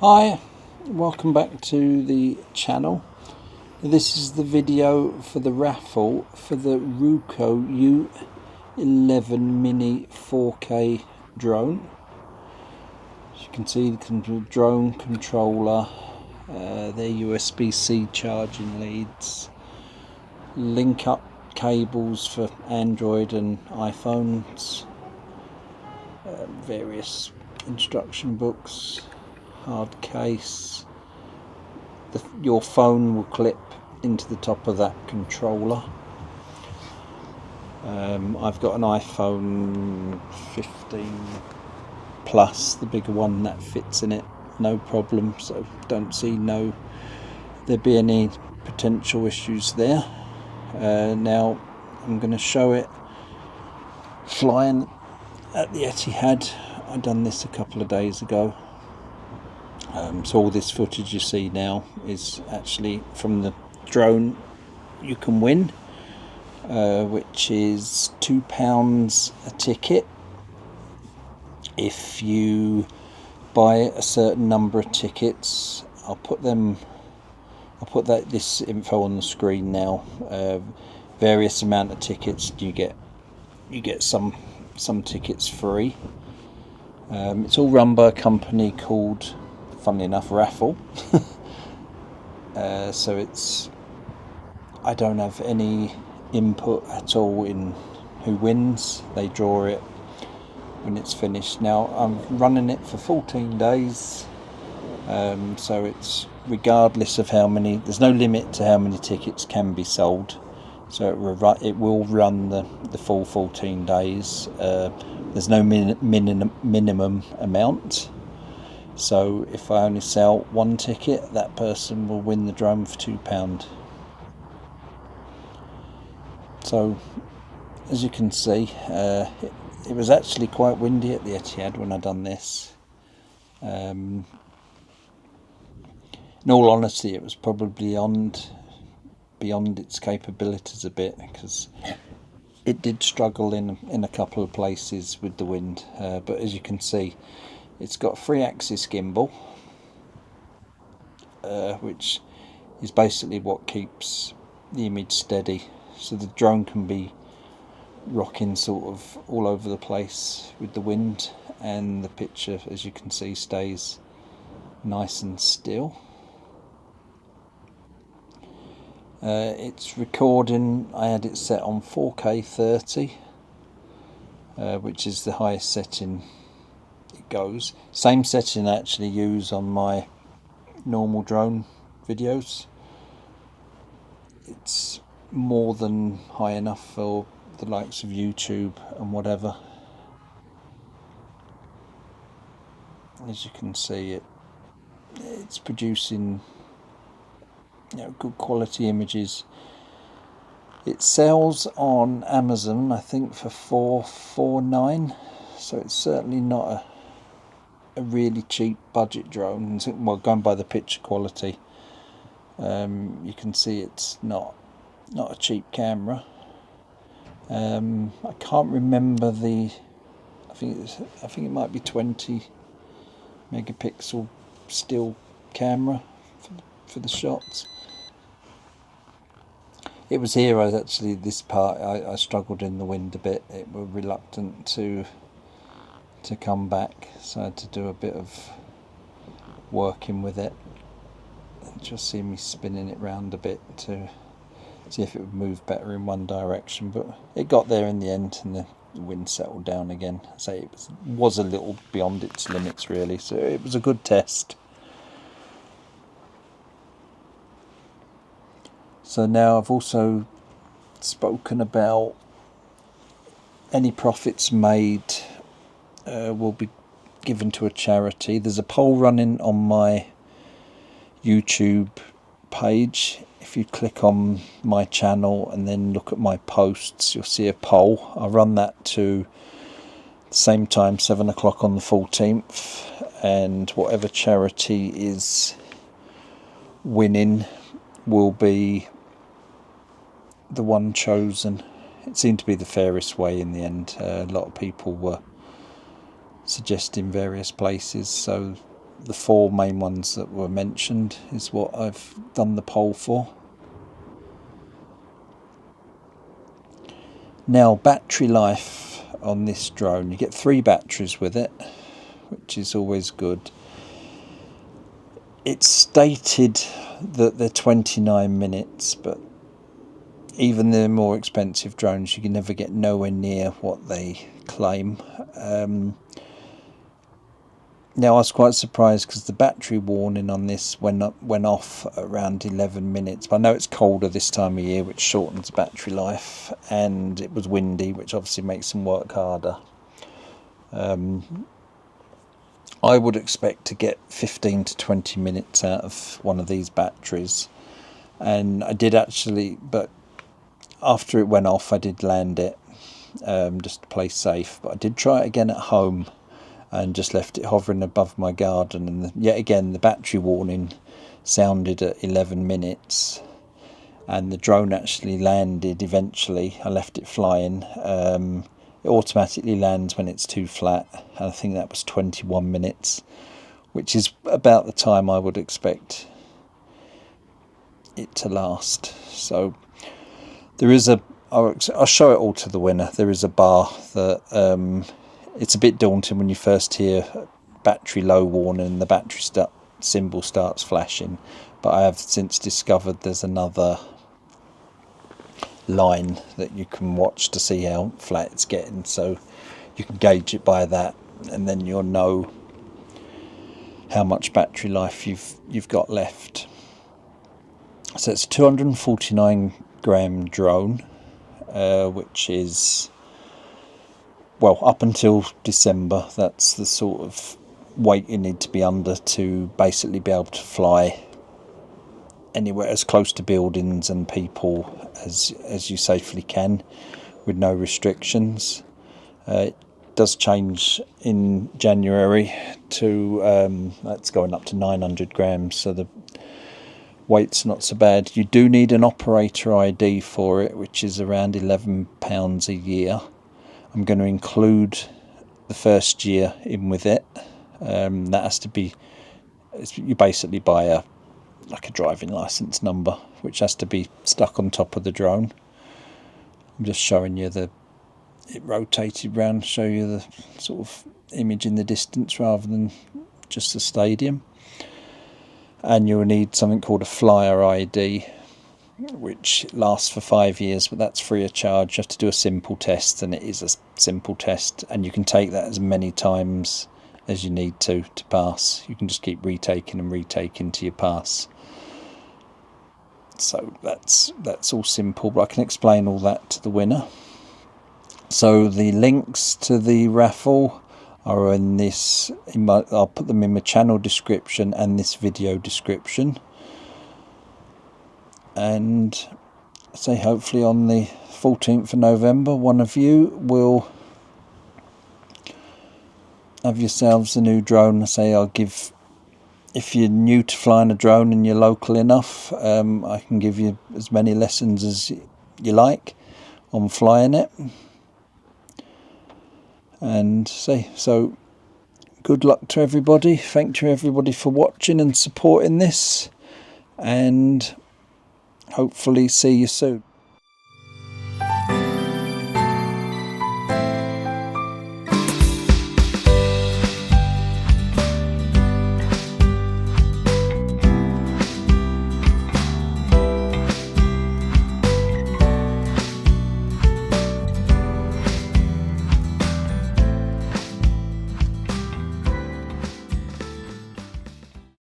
Hi, welcome back to the channel. This is the video for the raffle for the Ruko U11 mini 4K drone. As you can see, the drone controller, their USB-C charging leads, link up cables for Android and iPhones, various instruction books, hard case. Your phone will clip into the top of that controller. I've got an iPhone 15 Plus, the bigger one, that fits in it, no problem, so don't see there be any potential issues there. Now I'm going to show it flying at the Etihad. I done this a couple of days ago. So all this footage you see now is actually from the drone you can win, which is £2 a ticket if you buy a certain number of tickets. I'll put this info on the screen now. Various amount of tickets, you get some tickets free. It's all run by a company called, funnily enough, Raffle. So I don't have any input at all in who wins. They draw it when it's finished. Now I'm running it for 14 days, so it's regardless of how many, there's no limit to how many tickets can be sold, so it will run the full 14 days. There's no minimum amount. So if I only sell one ticket, that person will win the drone for £2. So as you can see, it was actually quite windy at the Etihad when I done this. In all honesty, it was probably beyond its capabilities a bit, because it did struggle in a couple of places with the wind. But as you can see, it's got a 3-axis gimbal, which is basically what keeps the image steady, so the drone can be rocking sort of all over the place with the wind, and the picture, as you can see, stays nice and still. It's recording, I had it set on 4K 30, which is the highest setting it goes. Same setting I actually use on my normal drone videos. It's more than high enough for the likes of YouTube and whatever. As you can see, it's producing good quality images. It sells on Amazon, I think, for £449, so it's certainly not a really cheap budget drone. Well, going by the picture quality, you can see it's not a cheap camera. I can't remember I think it might be 20 megapixel still camera for the shots. It was here this part I struggled in the wind a bit. It was reluctant to come back, so I had to do a bit of working with it. Just see me spinning it round a bit to see if it would move better in one direction, but it got there in the end, and the wind settled down again. So it was a little beyond its limits really, so it was a good test. So now I've also spoken about any profits made will be given to a charity. There's a poll running on my YouTube page. If you click on my channel and then look at my posts, you'll see a poll. I run that to the same time, 7 o'clock on the 14th, and whatever charity is winning will be the one chosen. It seemed to be the fairest way in the end. A lot of people were suggesting various places, so the 4 main ones that were mentioned is what I've done the poll for. Now, battery life on this drone, you get 3 batteries with it, which is always good. It's stated that they're 29 minutes, but even the more expensive drones, you can never get nowhere near what they claim. Now, I was quite surprised because the battery warning on this went off around 11 minutes. But I know it's colder this time of year, which shortens battery life, and it was windy, which obviously makes them work harder. I would expect to get 15 to 20 minutes out of one of these batteries, and I did actually, but after it went off I did land it, just to play safe. But I did try it again at home and just left it hovering above my garden, and yet again the battery warning sounded at 11 minutes, and the drone actually landed eventually. I left it flying. It automatically lands when it's too flat, and I think that was 21 minutes, which is about the time I would expect it to last. So there is I'll show it all to the winner. There is a bar that it's a bit daunting when you first hear battery low warning and the battery symbol starts flashing, but I have since discovered there's another line that you can watch to see how flat it's getting, so you can gauge it by that, and then you'll know how much battery life you've got left. So it's a 249 gram drone, which is, well, up until December, that's the sort of weight you need to be under to basically be able to fly anywhere as close to buildings and people as you safely can, with no restrictions. It does change in January to that's going up to 900 grams, so the weight's not so bad. You do need an operator ID for it, which is around £11 a year. I'm going to include the first year in with it. That has to be, you basically buy a driving license number, which has to be stuck on top of the drone. I'm just showing you it rotated round to show you the sort of image in the distance rather than just the stadium. And you'll need something called a flyer ID, which lasts for 5 years, but that's free of charge. You have to do a simple test, and it is a simple test, and you can take that as many times as you need to pass. You can just keep retaking and retaking till you pass. So that's all simple, but I can explain all that to the winner. So the links to the raffle are I'll put them in my channel description and this video description. And say hopefully on the 14th of November, one of you will have yourselves a new drone. If you're new to flying a drone and you're local enough, I can give you as many lessons as you like on flying it. And so good luck to everybody. Thank you everybody for watching and supporting this, and hopefully see you soon.